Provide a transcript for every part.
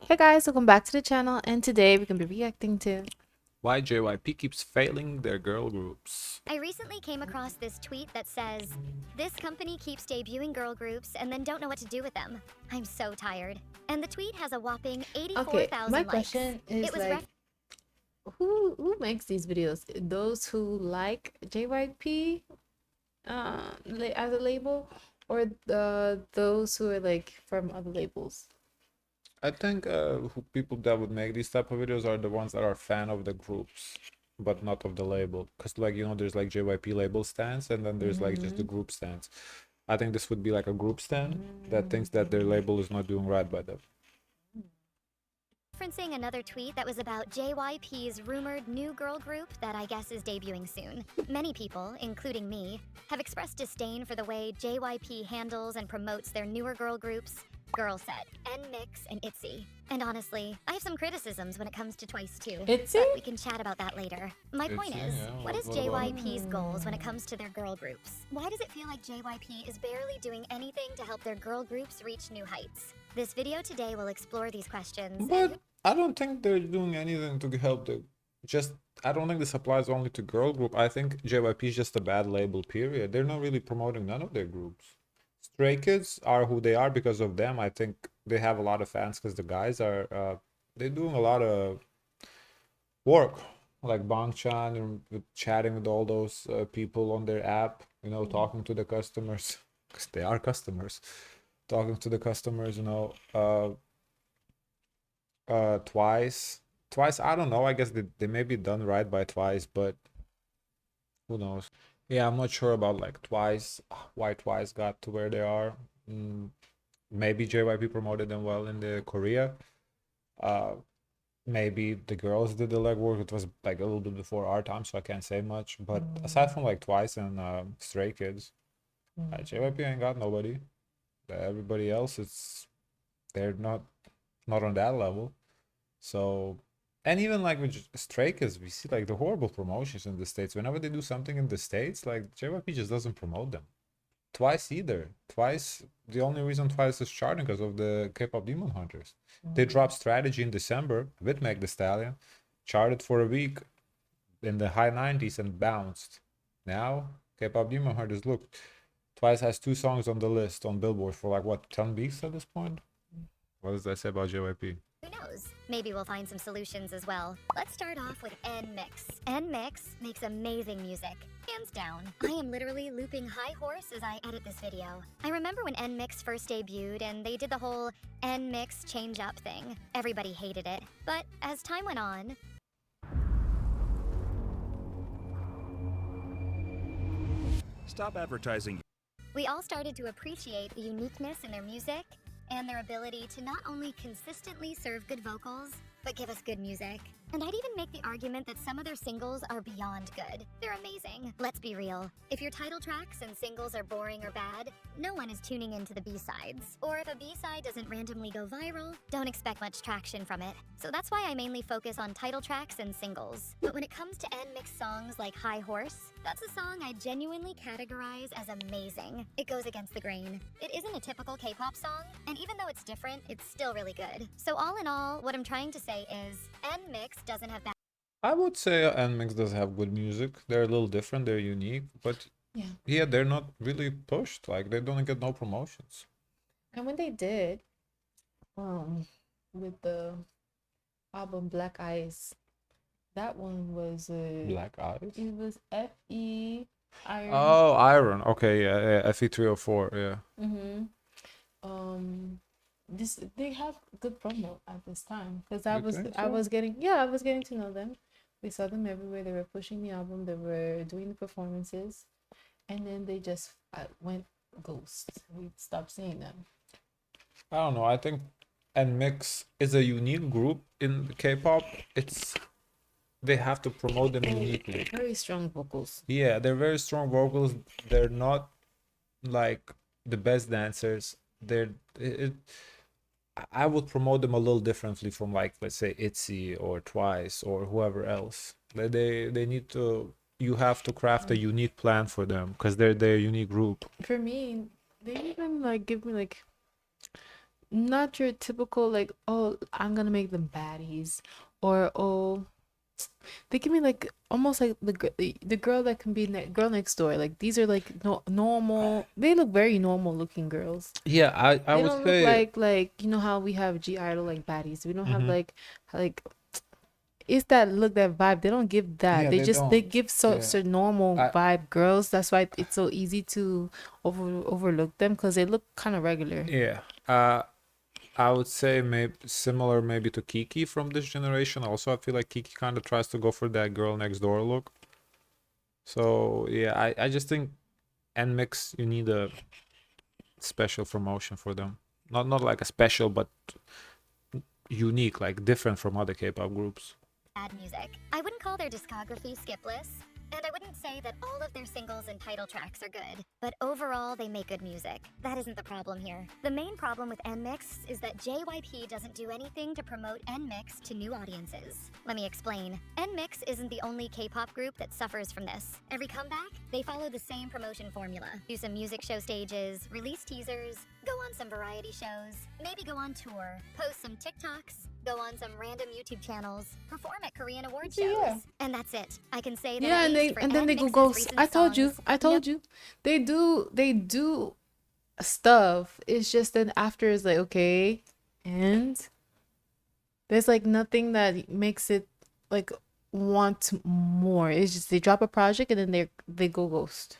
Hey guys, welcome back to the channel, and today we're gonna be reacting to Why JYP keeps failing their girl groups. I recently came across this tweet that says, "This company keeps debuting girl groups and then don't know what to do with them. I'm so tired." And the tweet has a whopping Okay, my 84,000 likes. question is It was like who makes these videos? Those who like JYP as a label, or those who are like from other labels? I think people that would make these type of videos are the ones that are fan of the groups, but not of the label. Because like there's like JYP label stands, and then there's like just the group stands. I think this would be like a group stand that thinks that their label is not doing right by them. referencing another tweet that was about JYP's rumored new girl group that I guess is debuting soon. Many people, including me, have expressed disdain for the way JYP handles and promotes their newer girl groups, Girl Set, NMIXX, and ITZY. And honestly, I have some criticisms when it comes to Twice too. ITZY? But we can chat about that later. My point ITZY, is, yeah, what is what about it? JYP's goals when it comes to their girl groups? Why does it feel like JYP is barely doing anything to help their girl groups reach new heights? This video today will explore these questions. But I don't think they're doing anything to help the. Just I don't think this applies only to girl group. I think JYP is just a bad label. Period. They're not really promoting none of their groups. Stray Kids are who they are because of them. I think they have a lot of fans because the guys are they're doing a lot of work, like Bangchan and chatting with all those people on their app. Talking to the customers because they are customers. Talking to the customers. Twice. I don't know. I guess they may be done right by Twice, but who knows? Yeah, I'm not sure about like Twice, why Twice got to where they are. Mm, Maybe JYP promoted them well in the Korea. Uh, Maybe the girls did the legwork. It was like a little bit before our time, so I can't say much. But aside from like Twice and Stray Kids, JYP ain't got nobody. Everybody else, they're not on that level. So, and even like with Stray Kids, we see like the horrible promotions in the States. Whenever they do something in the States, like JYP just doesn't promote them. Twice either. Twice, the only reason Twice is charting because of the K-pop Demon Hunters. They dropped Strategy in December with Meg The Stallion, charted for a week in the high 90s and bounced. Now, K-pop Demon Hunters, look, Twice has 2 songs on the list on Billboard for like what, 10 weeks at this point? What does that say about JYP? Who knows? Maybe we'll find some solutions as well. Let's start off with NMIXX. NMIXX makes amazing music. Hands down. I am literally looping High Horse as I edit this video. I remember when NMIXX first debuted and they did the whole NMIXX change up thing. Everybody hated it. But as time went on, Stop advertising. we all started to appreciate the uniqueness in their music and their ability to not only consistently serve good vocals, but give us good music. And I'd even make the argument that some of their singles are beyond good. They're amazing. Let's be real. If your title tracks and singles are boring or bad, no one is tuning into the B-sides. Or if a B-side doesn't randomly go viral, don't expect much traction from it. So that's why I mainly focus on title tracks and singles. But when it comes to NMIXX songs like High Horse, that's a song I genuinely categorize as amazing. It goes against the grain. It isn't a typical K-pop song, and even though it's different, it's still really good. So all in all, what I'm trying to say is, NMIXX doesn't have bad. I would say NMIXX does have good music. They're a little different, they're unique, but Yeah. they're not really pushed. Like they don't get no promotions. And when they did, with the album Black Eyes, that one was Black Eyes. it was FE Iron. Oh, Iron. Okay, yeah, FE 304. Yeah. Mm-hmm. This they have good promo at this time because I You was think I so? was getting to know them. We saw them everywhere. They were pushing the album. They were doing the performances, and then they just went ghost. We stopped seeing them. I don't know. I think NMIXX is a unique group in K-pop. They have to promote them uniquely. Very strong vocals. Yeah, they're very strong vocals. They're not like the best dancers. I would promote them a little differently from like let's say ITZY or Twice or whoever else. They need to. You have to craft a unique plan for them because they're a unique group. For me, they even like give me like not your typical like, oh, I'm gonna make them baddies, or oh, they give me like almost like the girl that can be girl next door. Like these are like no normal. They look very normal looking girls. Yeah, I They would don't look say. like you know how we have G idol like baddies. We don't have Hmm. like it's that look, that vibe. They don't give that. Yeah, they They don't. give Yeah, so normal I vibe girls. That's why it's so easy to overlook them because they look kind of regular. yeah. I would say maybe similar maybe to Kiki from this generation. Also, I feel like Kiki kind of tries to go for that girl next door look. So yeah, I just think NMIXX you need a special promotion for them. Not like a special, but unique, like different from other K-pop groups. Bad music. I wouldn't call their discography skipless, and I wouldn't say that all of their singles and title tracks are good, but overall they make good music. That isn't the problem here. The main problem with NMIXX is that JYP doesn't do anything to promote NMIXX to new audiences. Let me explain. NMIXX isn't the only K-pop group that suffers from this. Every comeback, they follow the same promotion formula. Do some music show stages, release teasers, go on some variety shows, maybe go on tour, post some TikToks, go on some random YouTube channels, perform at Korean award shows, Yeah. and that's it. I can say that Yeah, at least for and then they go NMIXX's ghost. recent I told you. songs, I told you. They do stuff. It's just then after it's like okay, and there's like nothing that makes it like want more. It's just they drop a project and then they go ghost.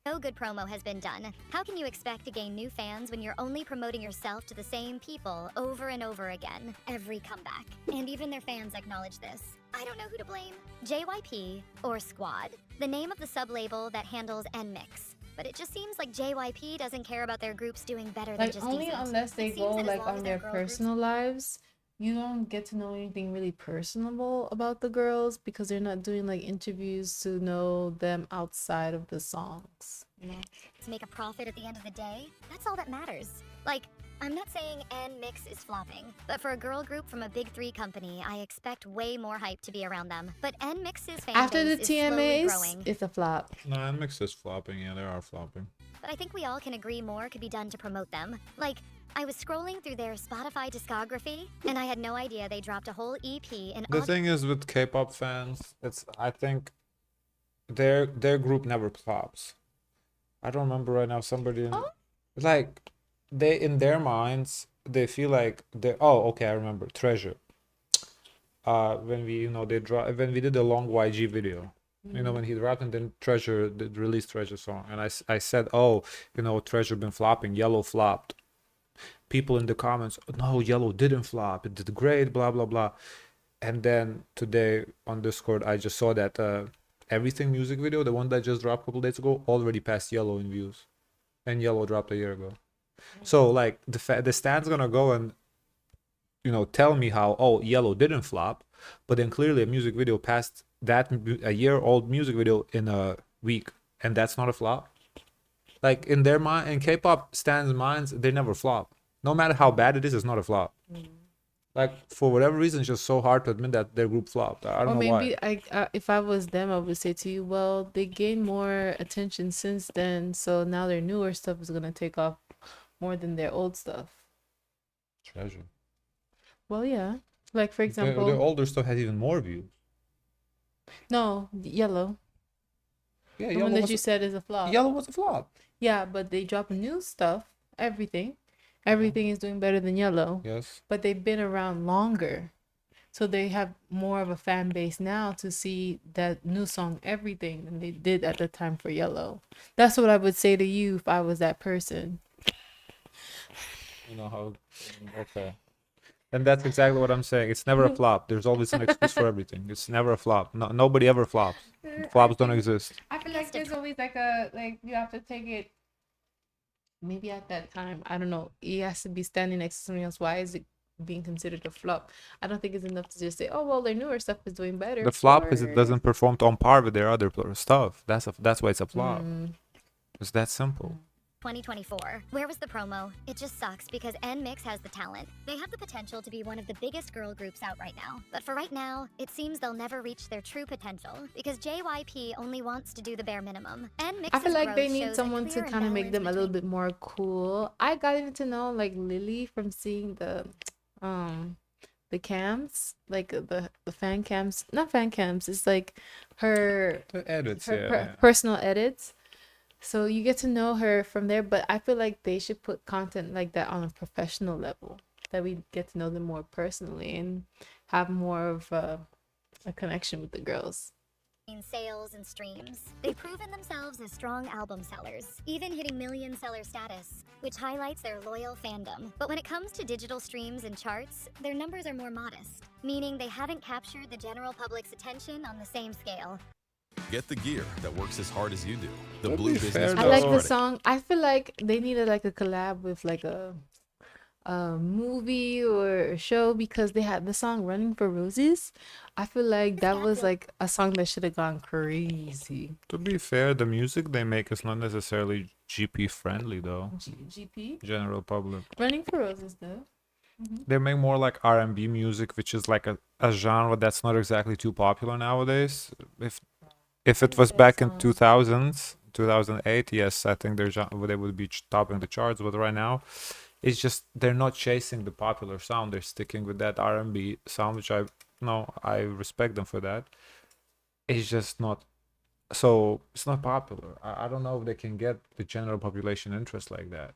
no good promo has been done. How can you expect to gain new fans when you're only promoting yourself to the same people over and over again, every comeback? And even their fans acknowledge this. I don't know who to blame, JYP or Squad, the name of the sub-label that handles NMIXX. But it just seems like JYP doesn't care about their groups doing better than Like just only decent. unless they It seems go that as like long on as their girl groups personal lives, you don't get to know anything really personable about the girls because they're not doing like interviews to know them outside of the songs. You know? make a profit at the end of the day, that's all that matters. Like, I'm not saying NMIXX is flopping, but for a girl group from a big three company, I expect way more hype to be around them. But NMIXX's fan After the base is slowly TMAs, growing. it's a flop. No, NMIXX is flopping. Yeah, they are flopping. But I think we all can agree more could be done to promote them. Like, I was scrolling through their Spotify discography, and I had no idea they dropped a whole EP in The thing is with K-pop fans, it's I think their group never flops. I don't remember right now. Somebody like they in their minds they feel like they okay, I remember Treasure. When we when we did the long YG video, when he rapped and then Treasure did release Treasure song, and I said, Treasure been flopping, Yellow flopped. People in the comments, no, Yellow didn't flop, it did great, blah blah blah. And then today on Discord I just saw that Everything music video, the one that just dropped a couple days ago, already passed Yellow in views, and Yellow dropped a year ago. So like the stand's gonna go and tell me how Yellow didn't flop, but then clearly a music video passed that a year old music video in a week, and that's not a flop. Like in their mind, in K-pop stands minds, they never flop. No matter how bad it is, it's not a flop. Like for whatever reason, it's just so hard to admit that their group flopped. I don't Or know why. maybe if I was them, I would say to you, well, they gained more attention since then, so now their newer stuff is gonna take off more than their old stuff. Treasure. Well, yeah. Like for Their example, older stuff has even more views. no, Yellow, Yeah, the Yellow one that was you said is a flop. Yellow was a flop. Yeah, but they drop new stuff. Everything is doing better than Yellow. Yes. But they've been around longer, so they have more of a fan base now to see that new song Everything than they did at the time for Yellow. That's what I would say to you if I was that person. You know how. Okay. And that's exactly what I'm saying. It's never a flop. There's always an excuse for everything. It's never a flop. No, nobody ever flops. Flops don't exist. I feel like there's always like you have to take it. Maybe at that time, I don't know. He has to be standing next to something else. Why is it being considered a flop? I don't think it's enough to just say, "Oh well, their newer stuff is doing better." The flop is it doesn't perform on par with their other stuff. That's why it's a flop. It's that simple. 2024. Where was the promo? It just sucks because NMIXX has the talent. They have the potential to be one of the biggest girl groups out right now. But for right now, it seems they'll never reach their true potential because JYP only wants to do the bare minimum. NMIXX's I feel like they growth need shows a someone to clear kind of make imbalance them a little between bit more cool. I got into know like Lily from seeing the cams, like the fan cams, not fan cams. It's like her The edits, her yeah. personal edits. So you get to know her from there, but I feel like they should put content like that on a professional level, that we get to know them more personally and have more of a connection with the girls. sales and streams. They've proven themselves as strong album sellers, even hitting million seller status, which highlights their loyal fandom. But when it comes to digital streams and charts, their numbers are more modest, meaning they haven't captured the general public's attention on the same scale. Get the gear that works as hard as you do. The To Blue be Business fair, I though, like the Credit. song. I feel like they needed like a collab with like a movie or a show because they had the song Running for Roses. I feel like that was like a song that should have gone crazy. to be fair, the music they make is not necessarily GP friendly though. GP? General public. Running for Roses though. They make more like R&B music, which is like a genre that's not exactly too popular nowadays. If it was back in 2000s, 2008, yes, I think they would be topping the charts. But right now, it's just they're not chasing the popular sound. They're sticking with that R&B sound, which I respect them for that. It's just not so. It's not popular. I don't know if they can get the general population interest like that.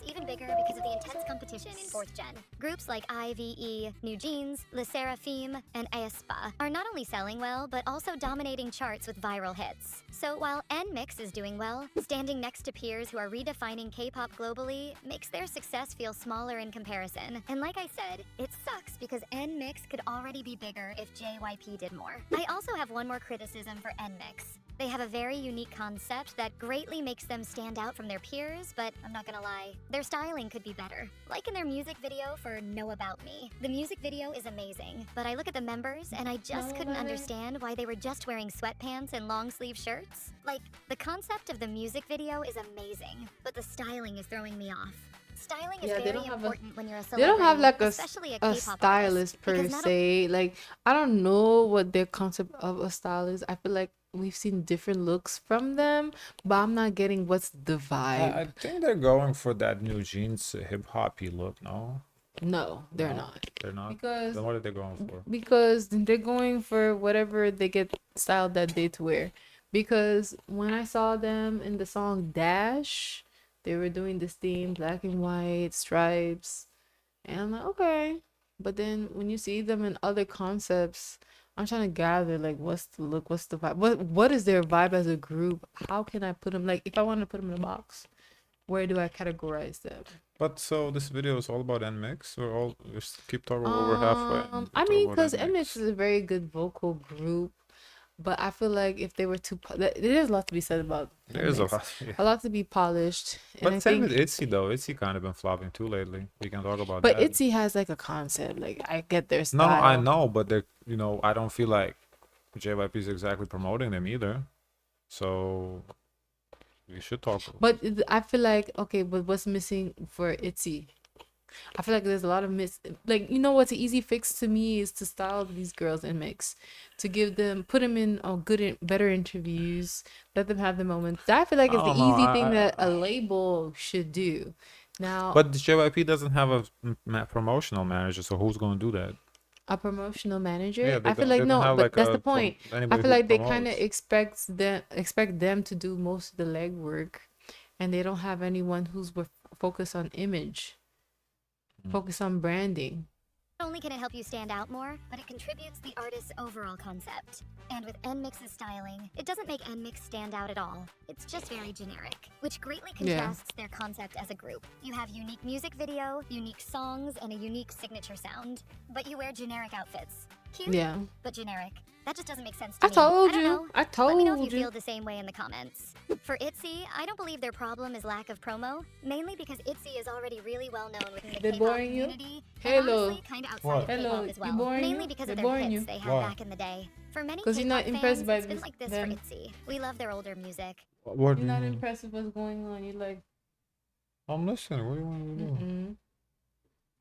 Even bigger because of the intense competition in 4th gen. Groups like ITZY, New Jeans, Le Seraphim, and aespa are not only selling well, but also dominating charts with viral hits. So while NMIXX is doing well, standing next to peers who are redefining K-pop globally makes their success feel smaller in comparison. And like I said, it sucks because NMIXX could already be bigger if JYP did more. I also have one more criticism for NMIXX. They have a very unique concept that greatly makes them stand out from their peers, but I'm not gonna lie, their styling could be better. Like in their music video for Know About Me. The music video is amazing, but I look at the members and I just couldn't understand why they were just wearing sweatpants and long sleeve shirts. Like, the concept of the music video is amazing, but the styling is throwing me off. Styling is Yeah, they very don't have important when you're a They don't have celebrity, like especially a K-pop stylist artist, per because not se. Like I don't know what their concept of a style is. I feel like we've seen different looks from them, but I'm not getting what's the vibe. I think they're going for that New Jeans hip hoppy look. No, No, they're No, not. they're not. Because Then what are they going for? because they're going for whatever they get styled that day to wear. Because when I saw them in the song Dash, they were doing this theme, black and white, stripes. And I'm like, okay. But then when you see them in other concepts, I'm trying to gather like what's the look, what's the vibe, what is their vibe as a group? How can I put them, like if I want to put them in a box, where do I categorize them? But so this video is all about NMIXX. We just keep talking over halfway. and I talk mean, about because NMIXX. NMIXX is a very good vocal group, but I feel like if they were there's a lot to be said about There's a NMIXX. lot. Yeah. A lot to be polished. And But I same think, with ITZY though. ITZY kind of been flopping too lately. We can talk about but that. ITZY has like a concept. Like I get their No, style. I know, but they're I don't feel like JYP is exactly promoting them either. So we should talk. But I feel like okay, but what's missing for ITZY? I feel like there's a lot of like what's an easy fix to me is to style these girls and mix, to put them in better interviews, let them have the moments. I feel like it's the I don't know, easy thing that a label should do. Now, But the JYP doesn't have a promotional manager, so who's going to do that? a promotional manager, Yeah, I feel like they don't no, have but like that's the point. I anybody feel who like they kind of promotes. expect them to do most of the legwork, and they don't have anyone who's focused on image, focus on branding. Not only can it help you stand out more, but it contributes the artist's overall concept. And with NMIXX's styling, it doesn't make NMIXX stand out at all. It's just very generic, which greatly contrasts their concept as a group. You have unique music video, unique songs, and a unique signature sound, but you wear generic outfits. Cute, Yeah, but generic. That just doesn't make sense to I me. told don't you. know. I Let me know if told you you. feel the same way in the comments. For ITZY, I don't believe their problem is lack of promo, mainly because ITZY is already really well known within the They K-pop boring you? community, Hello. and honestly, kind of outside What? of Hello, K-pop as you well, boring mainly you? because They're of their boring hits you? they had Why? back in the day. For many 'Cause you're K-pop not impressed fans, by it's been this- like this them. for ITZY. We love their older music. What do You're you not mean? impressed with what's going on. You're like, I'm listening. What do you want me to do?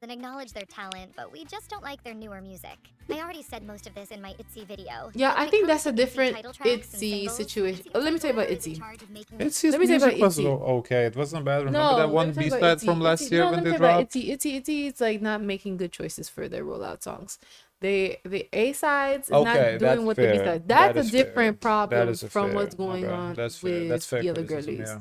And acknowledge their talent, but we just don't like their newer music. I already said most of this in my ITZY video. yeah, but I when it think comes that's to a ITZY different title tracks and ITZY singles, situation. it seems Oh, let me like tell you about whoever is in ITZY. charge of making It's Let his me tell you music about was ITZY. okay. It wasn't bad. Remember No, that let one me tell you B about side ITZY. from last ITZY. year No, when let me they tell you about dropped? ITZY. ITZY is like not making good choices for their rollout songs. The A sides is Okay, not doing that's what the B fair. sides. That That's a is fair. different That problem is a from fair. what's going Okay, on that's fair. That's with fair the other criticism. girlies. Yeah,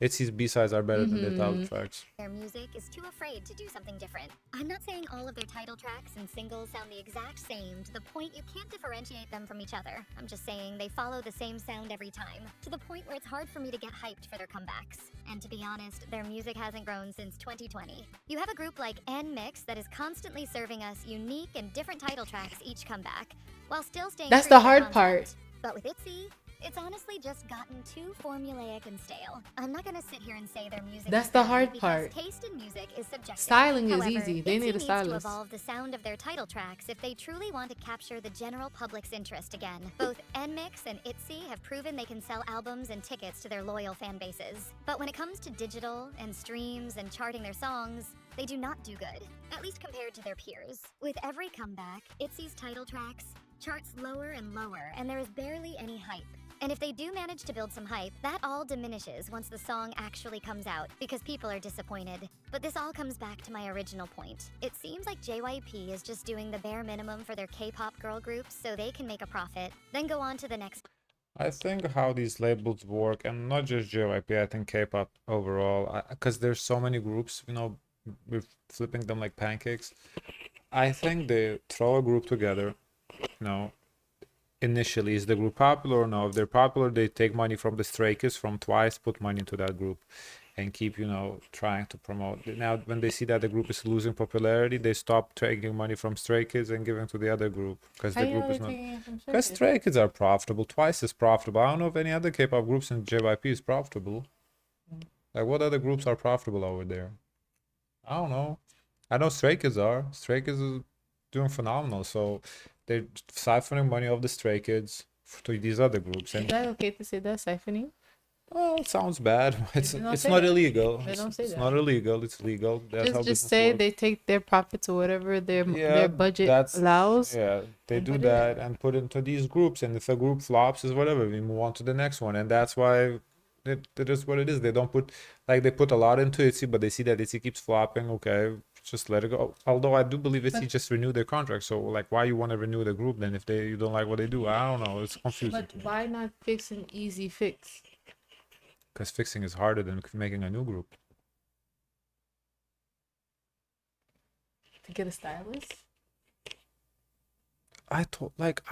it's his B sides are better than the title tracks. their music is too afraid to do something different. I'm not saying all of their title tracks and singles sound the exact same to the point you can't differentiate them from each other. I'm just saying they follow the same sound every time, to the point where it's hard for me to get hyped for their comebacks. And to be honest, their music hasn't grown since 2020. You have a group like NMIXX that is constantly serving us unique and different title tracks each comeback, while still staying That's true the to their hard concept. part. But with ITZY, it's honestly just gotten too formulaic and stale. I'm not gonna sit here and say their music That's is the bad, hard because part. taste in music is subjective. Styling is However, easy. They ITZY need a needs stylist. to evolve the sound of their title tracks if they truly want to capture the general public's interest again. Both NMIXX and ITZY have proven they can sell albums and tickets to their loyal fan bases. But when it comes to digital and streams and charting their songs, they do not do good, at least compared to their peers. With every comeback, ITZY's title tracks charts lower and lower, and there is barely any hype. And if they do manage to build some hype, that all diminishes once the song actually comes out, because people are disappointed. But this all comes back to my original point. It seems like JYP is just doing the bare minimum for their K-pop girl groups so they can make a profit, then go on to the next. I think how these labels work, and not just JYP, I think K-pop overall, because there's so many groups, we're flipping them like pancakes. I think they throw a group together, initially. Is the group popular or no? If they're popular, they take money from the Stray Kids, from Twice, put money into that group, and keep, trying to promote. Now, when they see that the group is losing popularity, they stop taking money from Stray Kids and giving to the other group, because How the you know group they're is not. taking it from Because Stray Stray Kids are profitable. Twice is profitable. I don't know if any other K-pop groups in JYP is profitable. Like, what other groups are profitable over there? I don't know. I know Stray Kids are. Stray Kids is doing phenomenal. So they're siphoning money off the Stray Kids to these other groups. Is And that okay to say that, siphoning? well, it sounds bad. It's They don't it's say not that. illegal. They don't say It's that. not illegal. It's legal. That's how Just business say works. they take their profits or whatever their Yeah, budget that's allows yeah. They and do put it that in. and put it into these groups. And if a group flops, is whatever. We move on to the next one. And that's why it is what it is. They don't put like they put a lot into ITZY, but they see that ITZY keeps flopping. Okay, just let it go. Although I do believe ITZY just renewed their contract. So like, why you want to renew the group then if you don't like what they do? I don't know. It's confusing But to me. why not fix an easy fix? Because fixing is harder than making a new group. To get a stylist? I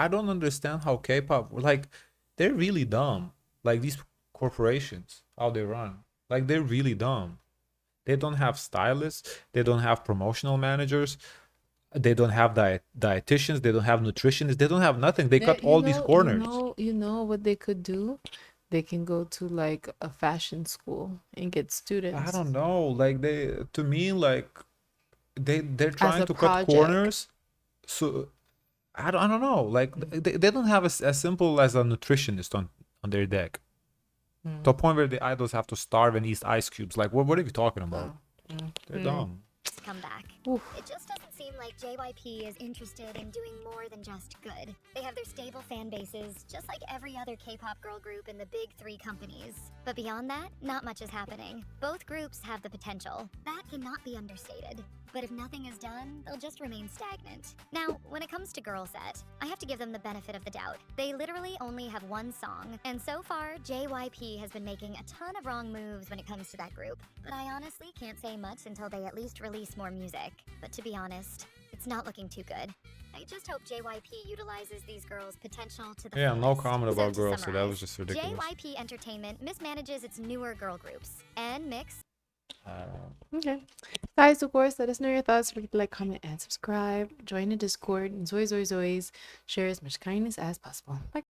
don't understand how K-pop like they're really dumb. Like these corporations, how they run. Like they're really dumb. They don't have stylists, they don't have promotional managers, they don't have dietitians, they don't have nutritionists, they don't have nothing. They There, cut all these corners. you know what they could do? They can go to like a fashion school and get I students don't know. Like they to me like they're as trying a to cut project. corners. So I don't know. Like they don't have as simple as a nutritionist on their deck. To a point where the idols have to starve and eat ice cubes. Like, what are you talking about? They're dumb. Comeback. Oof. It just doesn't seem like JYP is interested in doing more than just good. They have their stable fan bases, just like every other K-pop girl group in the big three companies. But beyond that, not much is happening. Both groups have the potential. That cannot be understated. But if nothing is done, they'll just remain stagnant. Now, when it comes to Girl Set, I have to give them the benefit of the doubt. They literally only have one song, and so far, JYP has been making a ton of wrong moves when it comes to that group. But I honestly can't say much until they at least release more music. But to be honest, it's not looking too good. I just hope JYP utilizes these girls' potential to the Yeah, no fullest. comment So about to girls, so that summarize, was just ridiculous. JYP Entertainment mismanages its newer girl groups, and NMIXX. Okay. Guys, of course, let us know your thoughts. Forget to like, comment, and subscribe. Join the Discord. And Zoe, share as much kindness as possible. Bye.